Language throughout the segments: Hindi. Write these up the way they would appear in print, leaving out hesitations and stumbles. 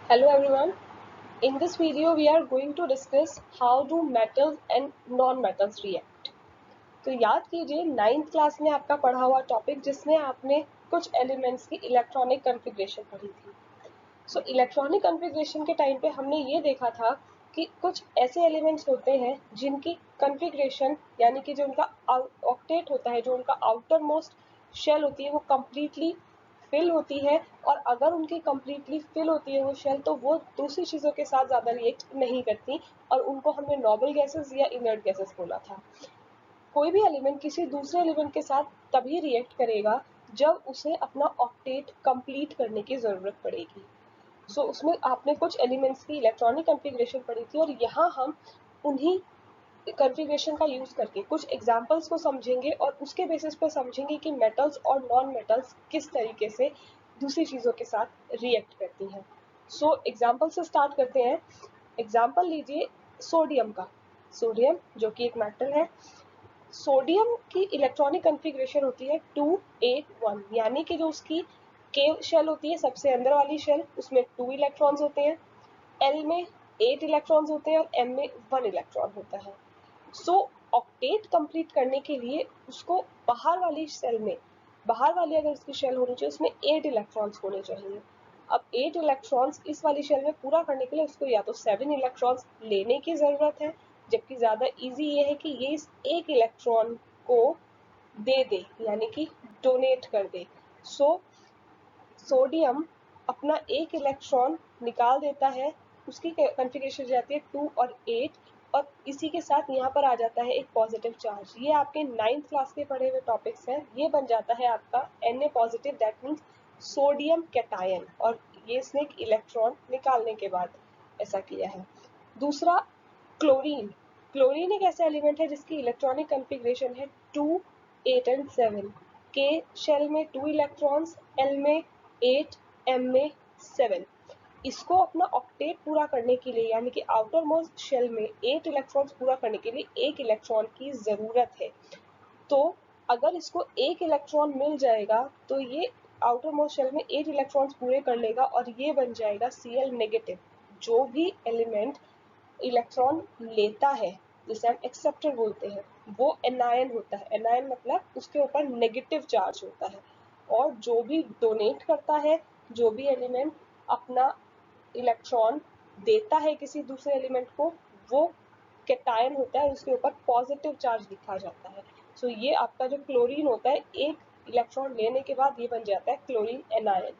Hello everyone. In this video we are going to discuss how do metals and non-metals react. तो याद कीजिए 9th क्लास में आपका पढ़ा हुआ टॉपिक जिसमें आपने कुछ एलिमेंट्स की इलेक्ट्रॉनिक कॉन्फ़िगरेशन पढ़ी थी। सो इलेक्ट्रॉनिक कॉन्फ़िगरेशन के टाइम पे हमने ये देखा था कि कुछ ऐसे एलिमेंट्स होते हैं जिनकी कॉन्फ़िगरेशन यानी कि जो उनका ऑक्टेट होता है, जो उनका आउटर मोस्ट शेल होती है वो कम्प्लीटली फिल होती है, और अगर उनकी कम्प्लीटली फिल होती है वो शेल तो वो दूसरी चीज़ों के साथ ज़्यादा रिएक्ट नहीं करती, और उनको हमने नोबल गैसेस या इनर्ट गैसेस बोला था। कोई भी एलिमेंट किसी दूसरे एलिमेंट के साथ तभी रिएक्ट करेगा जब उसे अपना ऑक्टेट कंप्लीट करने की ज़रूरत पड़ेगी। उसमें आपने कुछ एलिमेंट्स की इलेक्ट्रॉनिक कॉन्फ़िगरेशन पढ़ी थी, और यहाँ हम उन्हीं कॉन्फ़िगरेशन का यूज़ करके कुछ एग्जांपल्स को समझेंगे और उसके बेसिस पर समझेंगे कि मेटल्स और नॉन मेटल्स किस तरीके से दूसरी चीज़ों के साथ रिएक्ट करती हैं। एग्जांपल से स्टार्ट करते हैं। एग्जांपल लीजिए सोडियम का। सोडियम जो कि एक मेटल है। सोडियम की इलेक्ट्रॉनिक कॉन्फ़िगरेशन होती है 281, यानी कि जो उसकी के शेल होती है सबसे अंदर वाली शेल, उसमें 2 इलेक्ट्रॉन्स होते हैं। एल में 8 इलेक्ट्रॉन्स होते हैं और एम में 1 इलेक्ट्रॉन होता है। ऑक्टेट कंप्लीट करने के लिए उसको बाहर वाली अगर उसकी शेल होनी चाहिए उसमें 8 इलेक्ट्रॉन्स होने चाहिए। अब 8 इलेक्ट्रॉन्स इस वाली शेल में पूरा करने के लिए उसको या तो 7 इलेक्ट्रॉन्स लेने की ज़रूरत है, जबकि ज़्यादा इजी ये है कि ये इस एक इलेक्ट्रॉन को दे दे, यानी कि डोनेट कर दे। सोडियम अपना एक इलेक्ट्रॉन निकाल देता है, उसकी कॉन्फ़िगरेशन जाती है 2 और 8, और इसी के साथ यहाँ पर आ जाता है एक पॉजिटिव चार्ज। ये आपके 9th क्लास के पढ़े हुए टॉपिक्स हैं। ये बन जाता है आपका Na positive, that means sodium cation, और ये इसने एक इलेक्ट्रॉन निकालने के बाद ऐसा किया है। दूसरा क्लोरीन। क्लोरीन एक ऐसा एलिमेंट है जिसकी इलेक्ट्रॉनिक कॉन्फ़िगरेशन है 2, 8 एंड 7। के शेल में 2 इलेक्ट्रॉन्स, एल में 8, एम में 7। इसको अपना ऑक्टेट पूरा करने के लिए यानी कि आउटर मोस्ट शेल में 8 इलेक्ट्रॉन्स पूरा करने के लिए 1 इलेक्ट्रॉन की ज़रूरत है। तो अगर इसको 1 इलेक्ट्रॉन मिल जाएगा तो ये आउटर मोस्ट शेल में 8 इलेक्ट्रॉन्स पूरे कर लेगा और ये बन जाएगा Cl नेगेटिव। जो भी एलिमेंट इलेक्ट्रॉन लेता है जिसे हम एक्सेप्टर बोलते हैं वो एनायन होता है। एनायन मतलब उसके ऊपर नेगेटिव चार्ज होता है। और जो भी डोनेट करता है, जो भी एलिमेंट अपना इलेक्ट्रॉन देता है किसी दूसरे एलिमेंट को, वो कैटायन होता है, उसके ऊपर पॉजिटिव चार्ज लिखा जाता है। ये आपका जो क्लोरीन होता है, एक इलेक्ट्रॉन लेने के बाद ये बन जाता है क्लोरीन एनायन।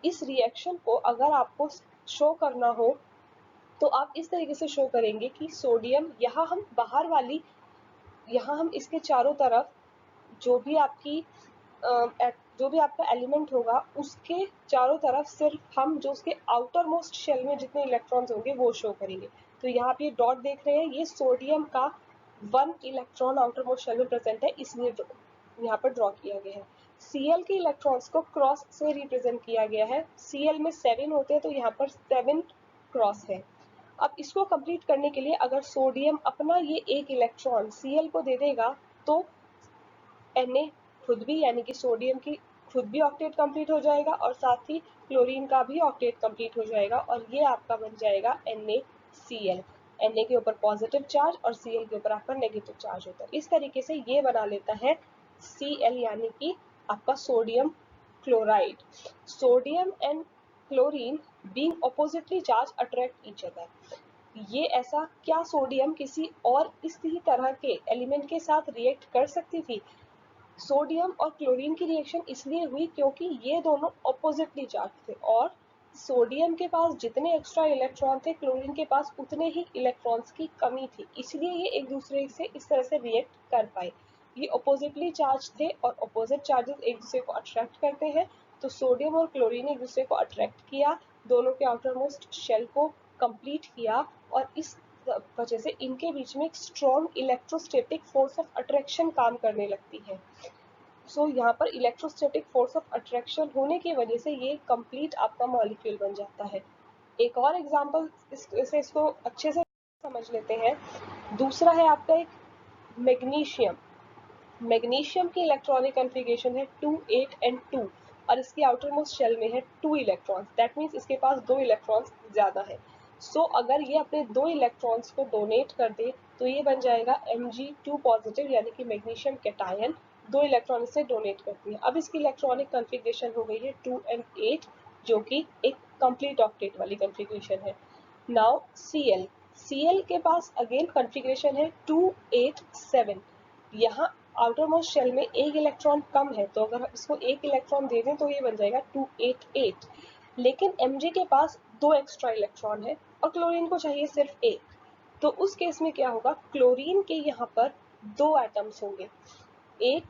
इस रिएक्शन को अगर आपको शो करना हो तो आप इस तरीके से शो करेंगे कि सोडियम यहाँ हम इसके चारों तरफ जो भी आपकी जो भी आपका एलिमेंट होगा उसके चारों तरफ सिर्फ हम जो उसके आउटर मोस्ट शेल में जितने इलेक्ट्रॉन्स होंगे वो शो करेंगे। तो यहाँ आप ये डॉट देख रहे हैं, ये सोडियम का 1 इलेक्ट्रॉन आउटर मोस्ट शेल में प्रेजेंट है, इसलिए यहाँ पर ड्रॉ किया गया है। Cl के इलेक्ट्रॉन्स को क्रॉस से रिप्रेजेंट किया गया है। Cl में 7 होते हैं तो यहाँ पर 7 क्रॉस है। अब इसको कंप्लीट करने के लिए अगर सोडियम अपना ये एक इलेक्ट्रॉन Cl को दे देगा तो Na खुद भी यानी कि सोडियम की खुद भी ऑक्टेट कंप्लीट हो जाएगा और साथ ही क्लोरीन का भी ऑक्टेट कंप्लीट हो जाएगा, और ये आपका बन जाएगा NaCl। Na के ऊपर पॉजिटिव चार्ज और Cl के ऊपर आपका नेगेटिव चार्ज होता है। इस तरीके से ये बना लेता है Cl, यानी कि आपका sodium chloride. Sodium and chlorine being oppositely charge attract each other. ये ऐसा क्या सोडियम किसी और इसी तरह के एलिमेंट के साथ रिएक्ट कर सकती थी? सोडियम और क्लोरीन की रिएक्शन इसलिए हुई क्योंकि ये दोनों ऑपोजिटली चार्ज थे, और सोडियम के पास जितने एक्स्ट्रा इलेक्ट्रॉन थे क्लोरीन के पास उतने ही इलेक्ट्रॉन्स की कमी थी, इसलिए ये एक दूसरे से इस तरह से रिएक्ट कर पाए। ये ऑपोजिटली चार्ज थे और ऑपोजिट चार्जेस एक दूसरे को अट्रैक्ट करते हैं, तो सोडियम और क्लोरीन एक दूसरे को अट्रैक्ट किया, दोनों के आउटर मोस्ट शेल को कंप्लीट किया, और इस वजह से इनके बीच में एक strong electrostatic force of attraction काम करने लगती है। यहाँ पर इलेक्ट्रोस्टैटिक फोर्स ऑफ अट्रैक्शन होने की वजह से ये कंप्लीट आपका मॉलिक्यूल बन जाता है। एक और एग्जांपल इसको अच्छे से समझ लेते हैं। दूसरा है आपका एक मैग्नीशियम। मैग्नीशियम की इलेक्ट्रॉनिक कॉन्फ़िगरेशन है 2, 8 एंड 2। और इसकी आउटर मोस्ट शेल में है 2 इलेक्ट्रॉन्स, दैट मीन्स इसके पास 2 इलेक्ट्रॉन्स ज़्यादा है। सो अगर ये अपने 2 इलेक्ट्रॉन्स को डोनेट कर दे तो ये बन जाएगा Mg2 पॉजिटिव, यानी कि मैग्नीशियम कैटायन 2 इलेक्ट्रॉन से डोनेट करती है। अब इसकी इलेक्ट्रॉनिक कॉन्फ़िगरेशन हो गई है 2 and 8, जो कि एक कंप्लीट ऑक्टेट वाली कॉन्फ़िगरेशन है। नाउ Cl के पास अगेन कॉन्फ़िगरेशन है 2 8 7। यहाँ आउटर मोस्ट शेल में एक इलेक्ट्रॉन कम है, तो अगर इसको एक इलेक्ट्रॉन दे दें तो ये बन जाएगा 288। लेकिन Mg के पास 2 एक्स्ट्रा इलेक्ट्रॉन है और क्लोरीन को चाहिए सिर्फ एक, तो उस केस में क्या होगा, क्लोरीन के यहाँ पर 2 एटम्स होंगे, एक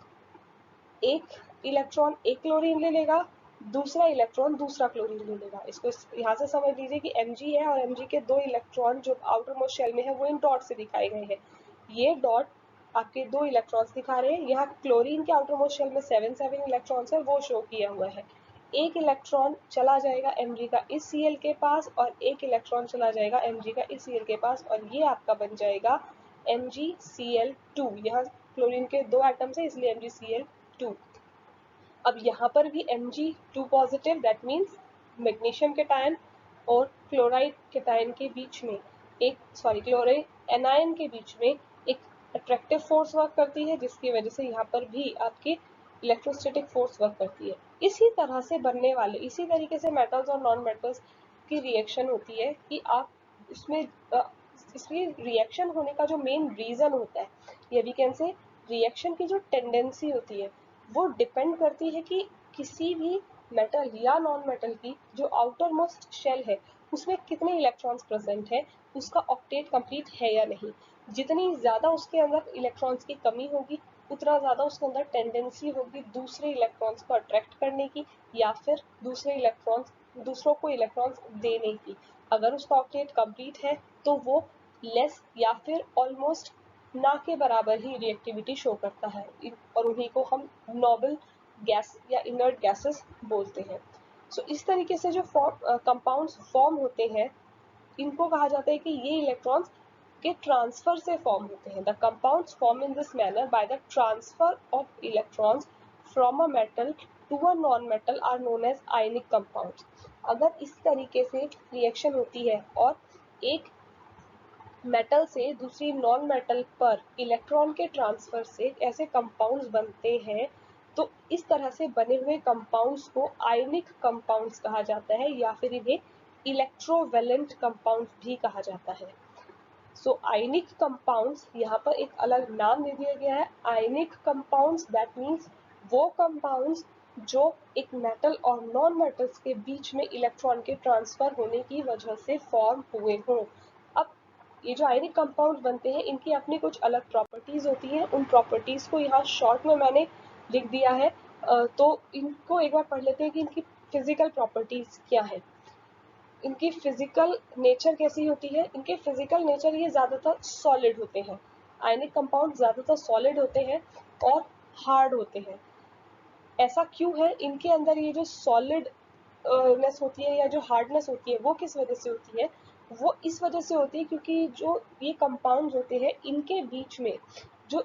इलेक्ट्रॉन एक क्लोरीन ले लेगा, दूसरा इलेक्ट्रॉन दूसरा क्लोरीन ले लेगा। इसको यहाँ से समझ लीजिए कि Mg है और Mg के 2 इलेक्ट्रॉन जो आउटर मोस्ट शेल में है वो इन डॉट से दिखाए गए हैं। ये डॉट आपके 2 इलेक्ट्रॉन्स दिखा रहे हैं। यहाँ क्लोरीन के आउटर मोस्ट शेल में 7 इलेक्ट्रॉन्स है, वो शो किया हुआ है। एक इलेक्ट्रॉन चला जाएगा Mg का इस Cl के पास और एक इलेक्ट्रॉन चला जाएगा Mg का इस Cl के पास, और ये आपका बन जाएगा MgCl2। यहाँ क्लोरीन के 2 एटम्स है इसलिए MgCl2। अब यहाँ पर भी Mg2 positive, that means magnesium cation और क्लोराइड कैटायन के बीच में क्लोराइड एनायन के बीच में एक अट्रैक्टिव फोर्स वर्क करती है, जिसकी वजह से यहाँ पर भी आपकी इलेक्ट्रोस्टैटिक फोर्स वर्क करती है। इसी तरीके से मेटल्स और नॉन मेटल्स की रिएक्शन होती है कि आप इसमें रिएक्शन होने का जो मेन रीजन होता है, या वी कैन से रिएक्शन की जो टेंडेंसी होती है, वो डिपेंड करती है कि किसी भी मेटल या नॉन मेटल की जो आउटर मोस्ट शेल है उसमें कितने इलेक्ट्रॉन्स प्रेजेंट है, उसका ऑक्टेट कंप्लीट है या नहीं। जितनी ज़्यादा उसके अंदर इलेक्ट्रॉन्स की कमी होगी, उतना ज़्यादा उसके अंदर टेंडेंसी होगी दूसरे इलेक्ट्रॉन्स को अट्रैक्ट करने की या फिर दूसरों को इलेक्ट्रॉन्स देने की। अगर उसका ऑक्टेट कंप्लीट है तो वो लेस या फिर ऑलमोस्ट ना के बराबर ही रिएक्टिविटी शो करता है, और उन्हीं को हम नोबल गैस या इनर्ट गैसेस बोलते हैं। सो इस तरीके से जो कंपाउंड्स फॉर्म होते हैं, इनको कहा जाता है कि ये इलेक्ट्रॉन्स के ट्रांसफर से फॉर्म होते हैं। The compounds form in this manner by the transfer of electrons from a metal to a non metal are known as ionic compounds. अगर इस तरीके से रिएक्शन होती है और एक मेटल से दूसरी नॉन मेटल पर इलेक्ट्रॉन के ट्रांसफर से ऐसे कंपाउंड्स बनते हैं, तो इस तरह से बने हुए कंपाउंड्स को आयनिक कंपाउंड्स कहा जाता है, या फिर इन्हें इलेक्ट्रोवेलेंट कंपाउंड्स भी कहा जाता है। सो आयनिक कंपाउंड्स यहाँ पर एक अलग नाम दे दिया गया है, आयनिक कंपाउंड्स, दैट मीन्स वो कंपाउंड्स जो एक मेटल और नॉन मेटल्स के बीच में इलेक्ट्रॉन के ट्रांसफर होने की वजह से फॉर्म हुए हों। अब ये जो आयनिक कंपाउंड बनते हैं, इनकी अपनी कुछ अलग प्रॉपर्टीज होती हैं। उन प्रॉपर्टीज को यहाँ शॉर्ट में मैंने लिख दिया है, तो इनको एक बार पढ़ लेते हैं कि इनकी फिजिकल प्रॉपर्टीज क्या है। इनकी फिजिकल नेचर कैसी होती है, इनके फिजिकल नेचर ये ज़्यादातर सॉलिड होते हैं। आयनिक कंपाउंड ज़्यादातर सॉलिड होते हैं और हार्ड होते हैं। ऐसा क्यों है, इनके अंदर ये जो सॉलिड नेस होती है या जो हार्डनेस होती है, वो किस वजह से होती है, वो इस वजह से होती है क्योंकि जो ये कंपाउंड होते हैं, इनके बीच में जो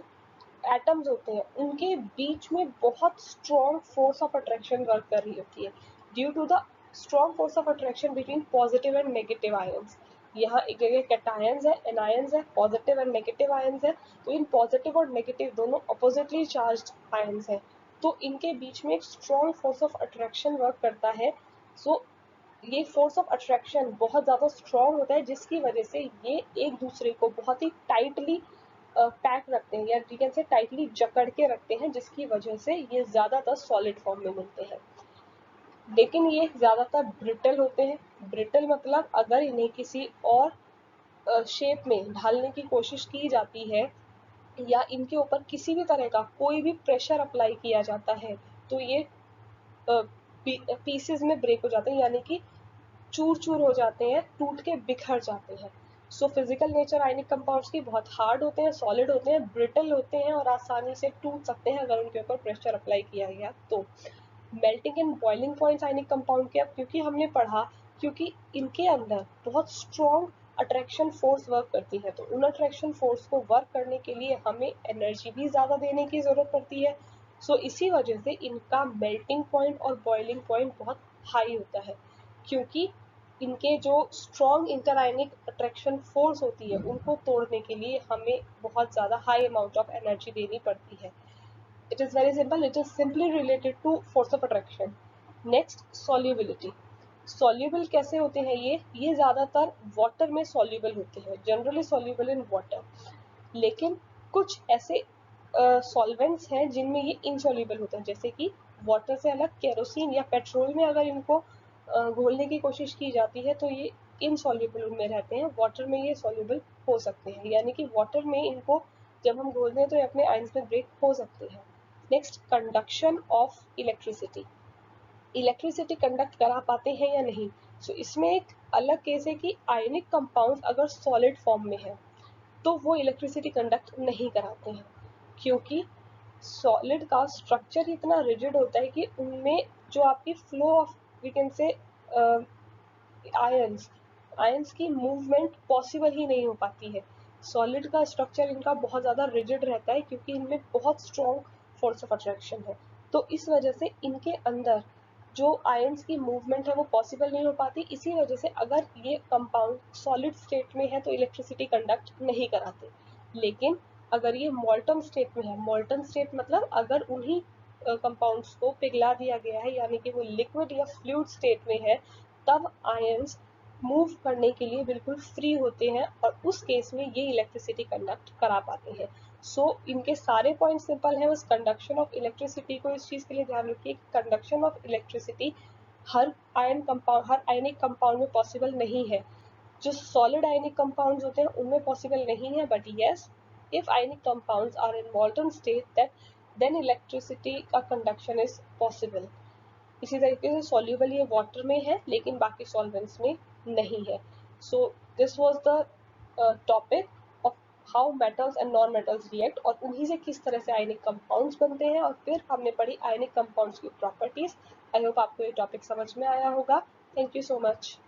एटम्स होते हैं, उनके बीच में बहुत strong force of attraction work कर रही होती है, due to the strong force of attraction between positive and negative ions. यहाँ एक जगह कैटायंस है, एनायंस है, पॉजिटिव एंड नेगेटिव आयंस है, तो इन पॉजिटिव और नेगेटिव दोनों अपोजिटली चार्ज्ड आयंस हैं, तो इनके बीच में एक strong force of attraction work करता है। सो ये फोर्स ऑफ अट्रैक्शन बहुत ज़्यादा स्ट्रॉन्ग होता है, जिसकी वजह से ये एक दूसरे को बहुत ही टाइटली पैक रखते हैं, या वी कैन से टाइटली जकड़ के रखते हैं, जिसकी वजह से ये ज़्यादातर सॉलिड फॉर्म में मिलते हैं। लेकिन ये ज़्यादातर ब्रिटल होते हैं। ब्रिटल मतलब अगर इन्हें किसी और शेप में ढालने की कोशिश की जाती है या इनके ऊपर किसी भी तरह का कोई भी प्रेशर अप्लाई किया जाता है, तो ये पीसेस में ब्रेक हो जाते हैं, यानी कि चूर चूर हो जाते हैं, टूट के बिखर जाते हैं। So physical nature ionic compounds की बहुत हार्ड होते हैं, सॉलिड होते हैं, ब्रिटल होते हैं और आसानी से टूट सकते हैं अगर उनके ऊपर प्रेशर अप्लाई किया गया तो। Melting and boiling points ionic compound के, अब क्योंकि हमने पढ़ा, क्योंकि इनके अंदर बहुत स्ट्रॉन्ग अट्रैक्शन फोर्स वर्क करती है, तो उन अट्रैक्शन फोर्स को वर्क करने के लिए हमें एनर्जी भी ज़्यादा देने की ज़रूरत पड़ती है, सो इसी वजह से इनका मेल्टिंग पॉइंट और बॉइलिंग पॉइंट बहुत हाई होता है, क्योंकि इनके जो स्ट्रॉन्ग इंटरआयनिक अट्रैक्शन फोर्स होती है उनको तोड़ने के लिए हमें बहुत ज़्यादा हाई अमाउंट ऑफ एनर्जी देनी पड़ती है. It is very simple. It is simply related to force of attraction. Next, solubility. Soluble कैसे होते हैं ये ज़्यादातर वाटर में soluble होते हैं, जनरली soluble in water. लेकिन कुछ ऐसे सॉल्वेंट्स हैं जिनमें ये इनसॉल्युबल होते हैं, जैसे कि वाटर से अलग केरोसिन या पेट्रोल में अगर इनको घोलने की कोशिश की जाती है तो ये इनसॉल्युबल में रहते हैं, वाटर में ये सॉल्युबल हो सकते हैं, यानी कि वाटर में इनको जब हम घोलते हैं तो ये अपने आयंस में ब्रेक हो सकते हैं. Next, conduction of electricity. Electricity conduct करा पाते हैं या नहीं. सो इसमें एक अलग केस है कि आयनिक कंपाउंड अगर सॉलिड फॉर्म में है तो वो इलेक्ट्रिसिटी कंडक्ट नहीं कराते हैं, क्योंकि सॉलिड का स्ट्रक्चर इतना रिजिड होता है कि उनमें जो आपकी flow of we can say ions ions की मूवमेंट पॉसिबल ही नहीं हो पाती है. सॉलिड का स्ट्रक्चर इनका बहुत ज़्यादा रिजिड रहता है क्योंकि इनमें बहुत स्ट्रॉन्ग फोर्स ऑफ अट्रैक्शन है, तो इस वजह से इनके अंदर जो आयंस की मूवमेंट है वो पॉसिबल नहीं हो पाती. इसी वजह से अगर ये कंपाउंड सॉलिड स्टेट में है तो इलेक्ट्रिसिटी कंडक्ट नहीं कराते. लेकिन अगर ये मॉल्टन स्टेट में है, मॉल्टन स्टेट मतलब अगर उन्हीं कंपाउंड्स को पिघला दिया गया है यानी कि वो लिक्विड या फ्लूइड स्टेट में है, तब आयंस मूव करने के लिए बिल्कुल फ्री होते हैं और उस केस में ये इलेक्ट्रिसिटी कंडक्ट करा पाते हैं. सो इनके सारे पॉइंट सिंपल हैं, बस कंडक्शन ऑफ इलेक्ट्रिसिटी को इस चीज़ के लिए ध्यान रखिए कि conduction of electricity her ionic compound में पॉसिबल नहीं है. जो सॉलिड आयनिक कंपाउंड्स होते हैं उनमें पॉसिबल नहीं है, but yes, if ionic compounds are in molten state then electricity का कंडक्शन इज पॉसिबल. इसी तरीके से सॉल्यूबल ये वाटर में है लेकिन बाकी सॉल्वेंट्स में नहीं है. So this was the topic of how metals and non metals react, और उन्हीं से किस तरह से आयनिक कंपाउंड्स बनते हैं, और फिर हमने पढ़ी आयनिक कंपाउंड्स की प्रॉपर्टीज. आई होप आपको ये टॉपिक समझ में आया होगा. Thank you so much.